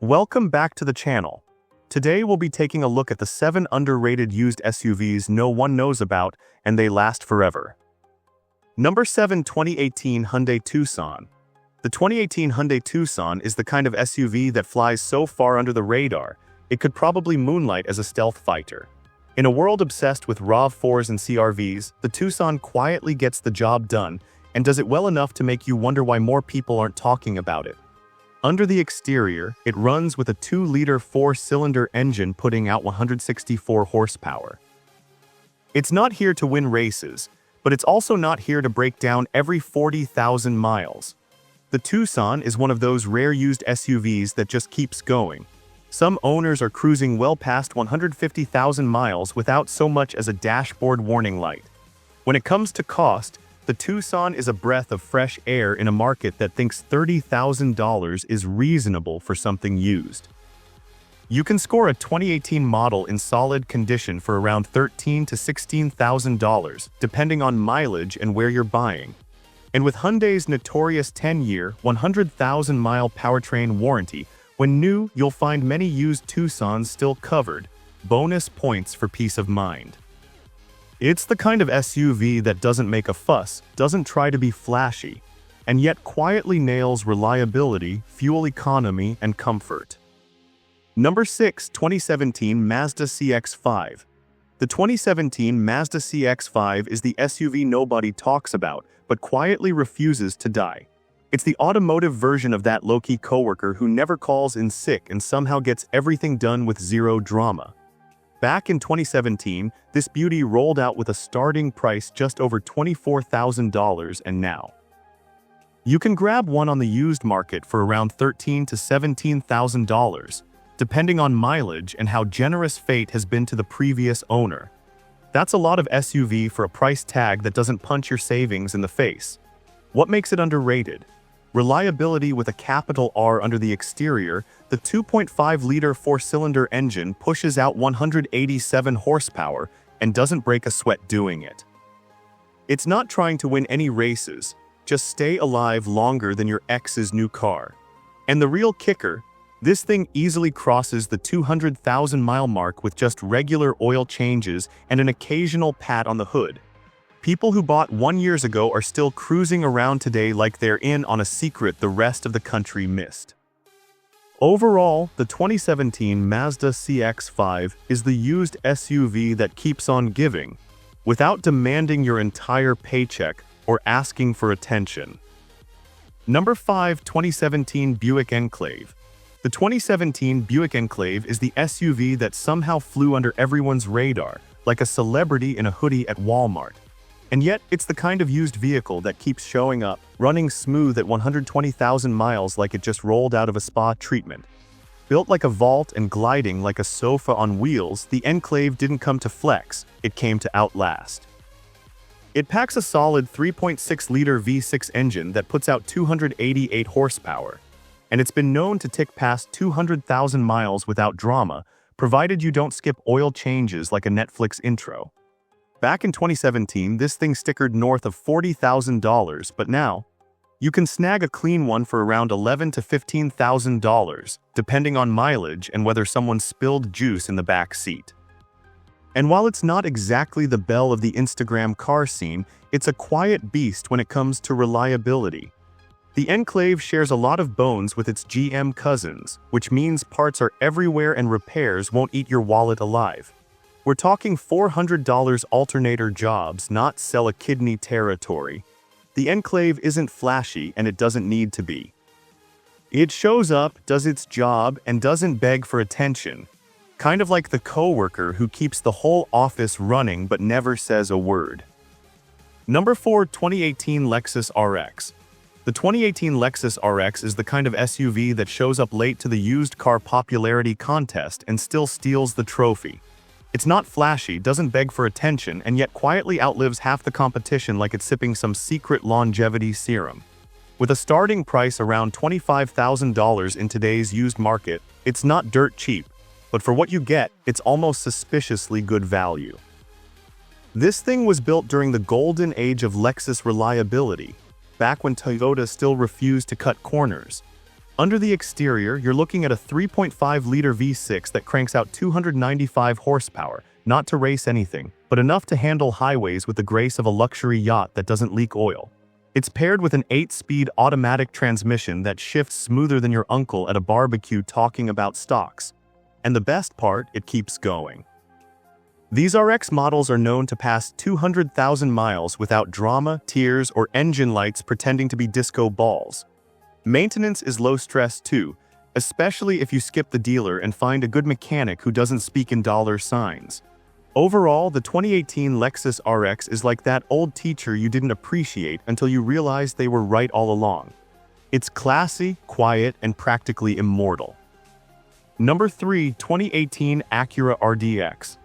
Welcome back to the channel. Today we'll be taking a look at the 7 underrated used SUVs no one knows about and they last forever. Number 7. 2018 Hyundai Tucson. The 2018 Hyundai Tucson is the kind of SUV that flies so far under the radar, it could probably moonlight as a stealth fighter. In a world obsessed with RAV4s and CRVs, the Tucson quietly gets the job done and does it well enough to make you wonder why more people aren't talking about it. Under the exterior, it runs with a 2-liter 4-cylinder engine putting out 164 horsepower. It's not here to win races, but it's also not here to break down every 40,000 miles. The Tucson is one of those rare used SUVs that just keeps going. Some owners are cruising well past 150,000 miles without so much as a dashboard warning light. When it comes to cost, the Tucson is a breath of fresh air in a market that thinks $30,000 is reasonable for something used. You can score a 2018 model in solid condition for around $13,000 to $16,000, depending on mileage and where you're buying. And with Hyundai's notorious 10-year, 100,000-mile powertrain warranty, when new, you'll find many used Tucsons still covered. Bonus points for peace of mind. It's the kind of SUV that doesn't make a fuss, doesn't try to be flashy, and yet quietly nails reliability, fuel economy, and comfort. Number 6. 2017 Mazda CX-5. The 2017 Mazda CX-5 is the SUV nobody talks about, but quietly refuses to die. It's the automotive version of that low-key coworker who never calls in sick and somehow gets everything done with zero drama. Back in 2017, this beauty rolled out with a starting price just over $24,000, and now you can grab one on the used market for around $13,000 to $17,000, depending on mileage and how generous fate has been to the previous owner. That's a lot of SUV for a price tag that doesn't punch your savings in the face. What makes it underrated? Reliability with a capital R under the exterior. The 2.5-liter 4-cylinder engine pushes out 187 horsepower and doesn't break a sweat doing it. It's not trying to win any races, just stay alive longer than your ex's new car. And the real kicker, this thing easily crosses the 200,000-mile mark with just regular oil changes and an occasional pat on the hood. People who bought 1 year ago are still cruising around today like they're in on a secret the rest of the country missed. Overall, the 2017 Mazda CX-5 is the used SUV that keeps on giving, without demanding your entire paycheck or asking for attention. Number 5. 2017 Buick Enclave. The 2017 Buick Enclave is the SUV that somehow flew under everyone's radar, like a celebrity in a hoodie at Walmart. And yet, it's the kind of used vehicle that keeps showing up, running smooth at 120,000 miles like it just rolled out of a spa treatment. Built like a vault and gliding like a sofa on wheels, the Enclave didn't come to flex, it came to outlast. It packs a solid 3.6-liter V6 engine that puts out 288 horsepower. And it's been known to tick past 200,000 miles without drama, provided you don't skip oil changes like a Netflix intro. Back in 2017, this thing stickered north of $40,000, but now, you can snag a clean one for around $11,000 to $15,000, depending on mileage and whether someone spilled juice in the back seat. And while it's not exactly the belle of the Instagram car scene, it's a quiet beast when it comes to reliability. The Enclave shares a lot of bones with its GM cousins, which means parts are everywhere and repairs won't eat your wallet alive. We're talking $400 alternator jobs, not sell a kidney territory. The Enclave isn't flashy and it doesn't need to be. It shows up, does its job, and doesn't beg for attention. Kind of like the coworker who keeps the whole office running but never says a word. Number 4. 2018 Lexus RX. The 2018 Lexus RX is the kind of SUV that shows up late to the used car popularity contest and still steals the trophy. It's not flashy, doesn't beg for attention, and yet quietly outlives half the competition like it's sipping some secret longevity serum. With a starting price around $25,000 in today's used market, it's not dirt cheap, but for what you get, it's almost suspiciously good value. This thing was built during the golden age of Lexus reliability, back when Toyota still refused to cut corners. Under the exterior, you're looking at a 3.5-liter V6 that cranks out 295 horsepower, not to race anything, but enough to handle highways with the grace of a luxury yacht that doesn't leak oil. It's paired with an 8-speed automatic transmission that shifts smoother than your uncle at a barbecue talking about stocks. And the best part, it keeps going. These RX models are known to pass 200,000 miles without drama, tears, or engine lights pretending to be disco balls. Maintenance is low stress too, especially if you skip the dealer and find a good mechanic who doesn't speak in dollar signs. Overall, the 2018 Lexus RX is like that old teacher you didn't appreciate until you realized they were right all along. It's classy, quiet, and practically immortal. Number 3. 2018 Acura RDX.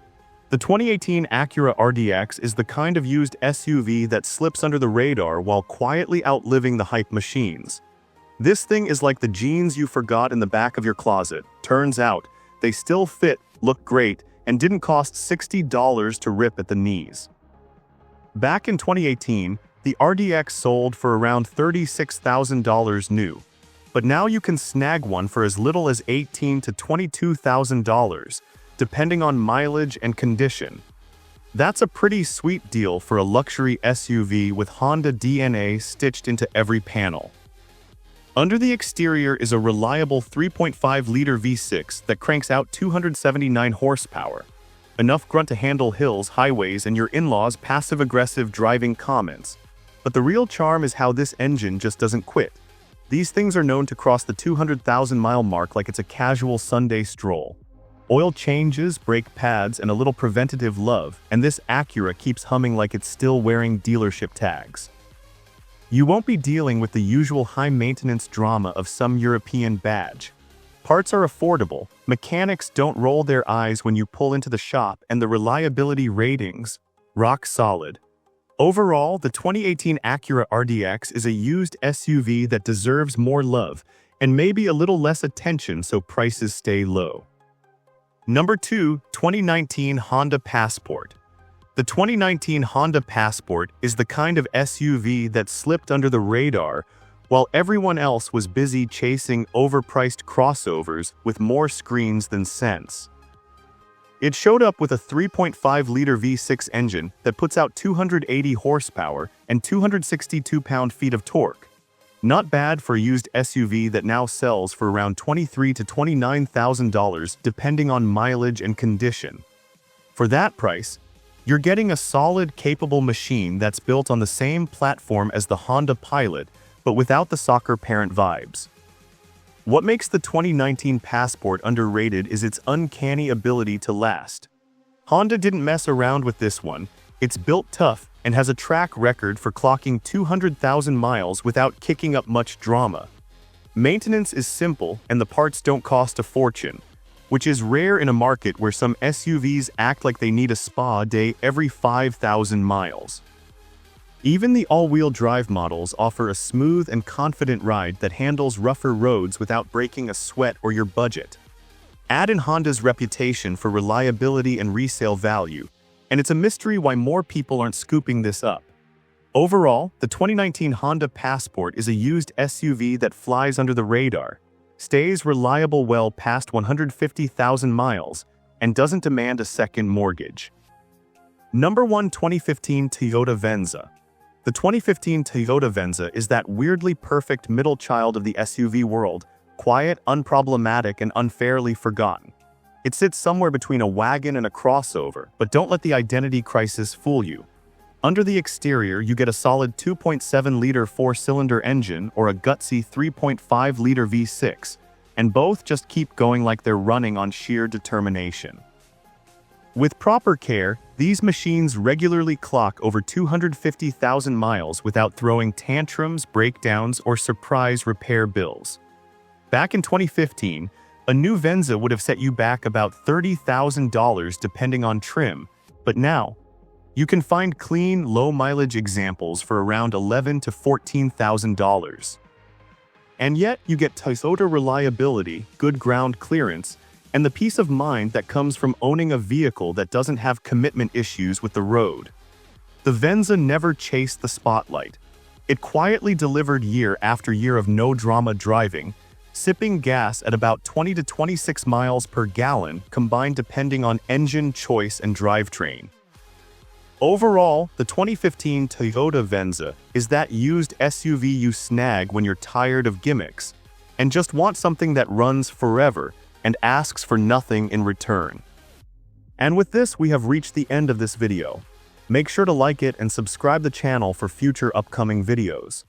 The 2018 Acura RDX is the kind of used SUV that slips under the radar while quietly outliving the hype machines. This thing is like the jeans you forgot in the back of your closet. Turns out, they still fit, look great, and didn't cost $60 to rip at the knees. Back in 2018, the RDX sold for around $36,000 new, but now you can snag one for as little as $18,000 to $22,000, depending on mileage and condition. That's a pretty sweet deal for a luxury SUV with Honda DNA stitched into every panel. Under the exterior is a reliable 3.5-liter V6 that cranks out 279 horsepower, enough grunt to handle hills, highways, and your in-laws' passive-aggressive driving comments. But the real charm is how this engine just doesn't quit. These things are known to cross the 200,000-mile mark like it's a casual Sunday stroll. Oil changes, brake pads, and a little preventative love, and this Acura keeps humming like it's still wearing dealership tags. You won't be dealing with the usual high-maintenance drama of some European badge. Parts are affordable, mechanics don't roll their eyes when you pull into the shop, and the reliability ratings, rock solid. Overall, the 2018 Acura RDX is a used SUV that deserves more love, and maybe a little less attention so prices stay low. Number 2. 2019 Honda Passport. The 2019 Honda Passport is the kind of SUV that slipped under the radar while everyone else was busy chasing overpriced crossovers with more screens than sense. It showed up with a 3.5-liter V6 engine that puts out 280 horsepower and 262 pound-feet of torque. Not bad for a used SUV that now sells for around $23,000 to $29,000 depending on mileage and condition. For that price, you're getting a solid, capable machine that's built on the same platform as the Honda Pilot, but without the soccer parent vibes. What makes the 2019 Passport underrated is its uncanny ability to last. Honda didn't mess around with this one. It's built tough and has a track record for clocking 200,000 miles without kicking up much drama. Maintenance is simple and the parts don't cost a fortune, which is rare in a market where some SUVs act like they need a spa day every 5,000 miles. Even the all-wheel drive models offer a smooth and confident ride that handles rougher roads without breaking a sweat or your budget. Add in Honda's reputation for reliability and resale value, and it's a mystery why more people aren't scooping this up. Overall, the 2019 Honda Passport is a used SUV that flies under the radar, stays reliable well past 150,000 miles, and doesn't demand a second mortgage. Number 1. 2015 Toyota Venza. The 2015 Toyota Venza is that weirdly perfect middle child of the SUV world, quiet, unproblematic, and unfairly forgotten. It sits somewhere between a wagon and a crossover, but don't let the identity crisis fool you. Under the exterior, you get a solid 2.7-liter four-cylinder engine or a gutsy 3.5-liter V6, and both just keep going like they're running on sheer determination. With proper care, these machines regularly clock over 250,000 miles without throwing tantrums, breakdowns, or surprise repair bills. Back in 2015, a new Venza would have set you back about $30,000 depending on trim, but now, you can find clean, low-mileage examples for around $11,000 to $14,000. And yet, you get Toyota reliability, good ground clearance, and the peace of mind that comes from owning a vehicle that doesn't have commitment issues with the road. The Venza never chased the spotlight. It quietly delivered year after year of no-drama driving, sipping gas at about 20 to 26 miles per gallon, combined depending on engine choice and drivetrain. Overall, the 2015 Toyota Venza is that used SUV you snag when you're tired of gimmicks and just want something that runs forever and asks for nothing in return. And with this, we have reached the end of this video. Make sure to like it and subscribe the channel for future upcoming videos.